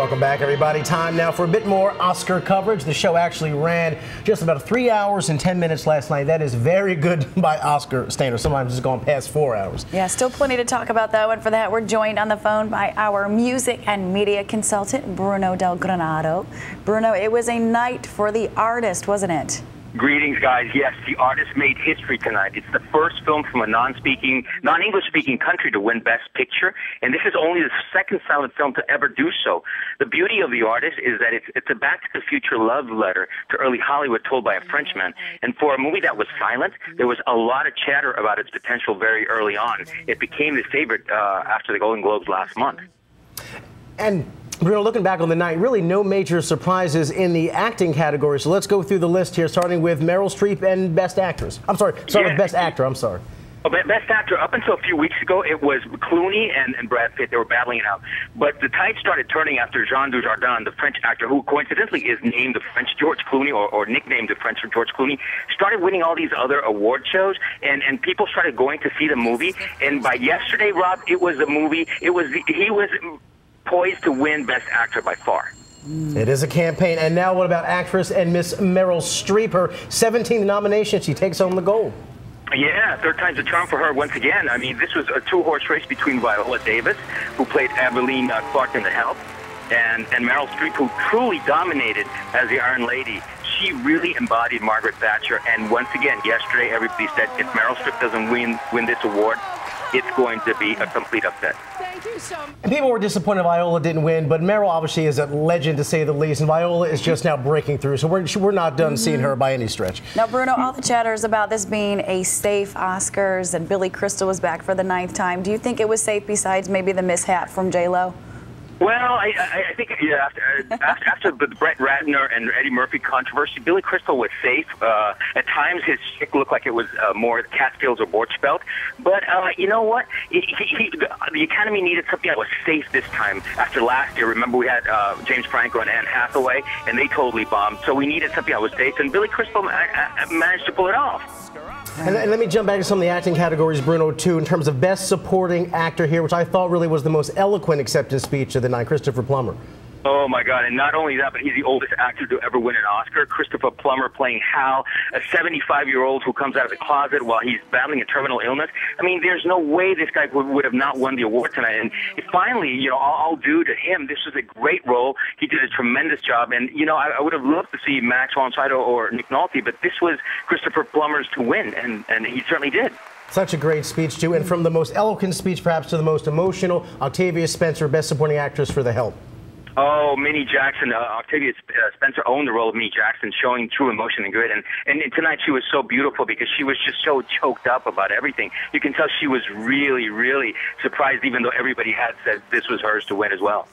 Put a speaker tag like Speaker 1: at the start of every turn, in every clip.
Speaker 1: Welcome back, everybody. Time now for a bit more Oscar coverage. The show actually ran just about 3 hours and 10 minutes last night. That is very good by Oscar standards. Sometimes it's gone past 4 hours.
Speaker 2: Yeah, still plenty to talk about, though. And for that, we're joined on the phone by our music and media consultant, Bruno Del Granado. Bruno, it was a night for the artist, wasn't it?
Speaker 3: Greetings, guys. Yes, The Artist made history tonight. It's the first film from a non-English speaking country to win Best Picture, and this is only the second silent film to ever do so. The beauty of The Artist is that it's a Back to the Future love letter to early Hollywood told by a Frenchman. And for a movie that was silent, there was a lot of chatter about its potential very early on. It became the favorite after the Golden Globes last month.
Speaker 1: And Bruno, looking back on the night, really no major surprises in the acting category. So let's go through the list here, starting with Meryl Streep and Best Actress. I'm sorry, with Best Actor, I'm sorry.
Speaker 3: Well, Best Actor, up until a few weeks ago, it was Clooney and Brad Pitt. They were battling it out. But the tide started turning after Jean Dujardin, the French actor, who coincidentally is named the French George Clooney, or nicknamed the French George Clooney, started winning all these other award shows, and people started going to see the movie. And by yesterday, Rob, it was the movie, he was poised to win Best Actor by far.
Speaker 1: It is a campaign. And now what about actress and Miss Meryl Streep? Her 17th nomination. She takes home the gold.
Speaker 3: Yeah, third time's a charm for her once again. I mean, this was a two-horse race between Viola Davis, who played Evelyn Clark in The Help, and Meryl Streep, who truly dominated as the Iron Lady. She really embodied Margaret Thatcher. And once again, yesterday, everybody said if Meryl Streep doesn't win this award, it's going to be a complete upset.
Speaker 4: Thank you so much.
Speaker 1: And people were disappointed Viola didn't win, but Meryl obviously is a legend to say the least, and Viola is just now breaking through, so we're not done seeing her by any stretch.
Speaker 2: Now, Bruno, all the chatter is about this being a safe Oscars, and Billy Crystal was back for the 9th time. Do you think it was safe besides maybe the mishap from J-Lo?
Speaker 3: Well, I think after the Brett Ratner and Eddie Murphy controversy, Billy Crystal was safe. At times, his chick looked like it was more Catskills or Borchfeld. But you know what? The Academy needed something that was safe this time. After last year, remember we had James Franco and Anne Hathaway, and they totally bombed. So we needed something that was safe, and Billy Crystal managed to pull it off.
Speaker 1: And let me jump back to some of the acting categories, Bruno, too, in terms of Best Supporting Actor here, which I thought really was the most eloquent acceptance speech of the night, Christopher Plummer.
Speaker 3: Oh, my God. And not only that, but he's the oldest actor to ever win an Oscar. Christopher Plummer playing Hal, a 75-year-old who comes out of the closet while he's battling a terminal illness. I mean, there's no way this guy would have not won the award tonight. And finally, you know, all due to him. This was a great role. He did a tremendous job. And, you know, I would have loved to see Max von Sydow or Nick Nolte, but this was Christopher Plummer's to win, and he certainly did.
Speaker 1: Such a great speech, too. And from the most eloquent speech, perhaps, to the most emotional, Octavia Spencer, Best Supporting Actress for The Help.
Speaker 3: Oh, Minnie Jackson. Octavia Spencer owned the role of Minnie Jackson, showing true emotion and grit. And tonight she was so beautiful because she was just so choked up about everything. You can tell she was really, really surprised, even though everybody had said this was hers to win as well.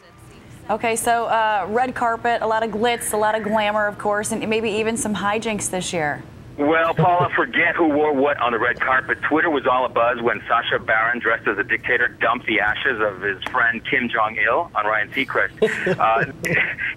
Speaker 2: Okay, so red carpet, a lot of glitz, a lot of glamour, of course, and maybe even some hijinks this year.
Speaker 3: Well, Paula, forget who wore what on the red carpet. Twitter was all abuzz when Sacha Baron, dressed as a dictator, dumped the ashes of his friend Kim Jong-il on Ryan Seacrest.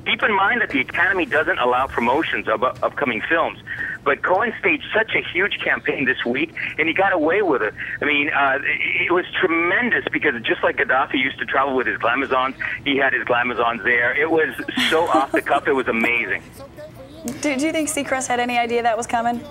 Speaker 3: Keep in mind that the Academy doesn't allow promotions of upcoming films. But Cohen staged such a huge campaign this week, and he got away with it. I mean, it was tremendous because just like Gaddafi used to travel with his glamazons, he had his glamazons there. It was so off the cuff, it was amazing.
Speaker 2: Do you think Seacrest had any idea that was coming?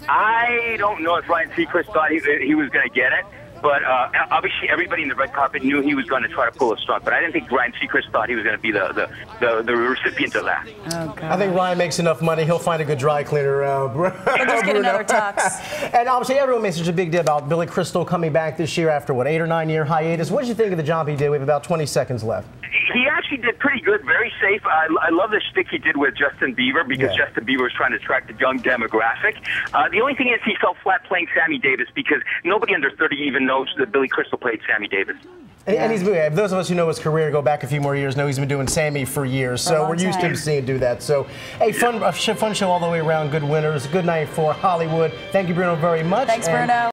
Speaker 3: I don't know if Ryan Seacrest thought he was going to get it, but obviously everybody in the red carpet knew he was going to try to pull a stunt. But I didn't think Ryan Seacrest thought he was going to be the recipient of that.
Speaker 2: Oh, God.
Speaker 1: I think Ryan makes enough money. He'll find a good dry cleaner.
Speaker 2: He'll just get another tux.
Speaker 1: And obviously everyone makes such a big deal about Billy Crystal coming back this year after, what, 8 or 9 year hiatus. What did you think of the job he did? We have about 20 seconds left.
Speaker 3: He actually did pretty good, very safe. I love the shtick he did with Justin Bieber because Justin Bieber was trying to attract a young demographic. The only thing is he fell flat playing Sammy Davis because nobody under 30 even knows that Billy Crystal played Sammy Davis.
Speaker 1: And he's those of us who know his career, go back a few more years, know he's been doing Sammy for years. So we're used to him seeing him do that. So a fun show all the way around. Good winners. Good night for Hollywood. Thank you, Bruno, very much.
Speaker 2: Thanks, Bruno.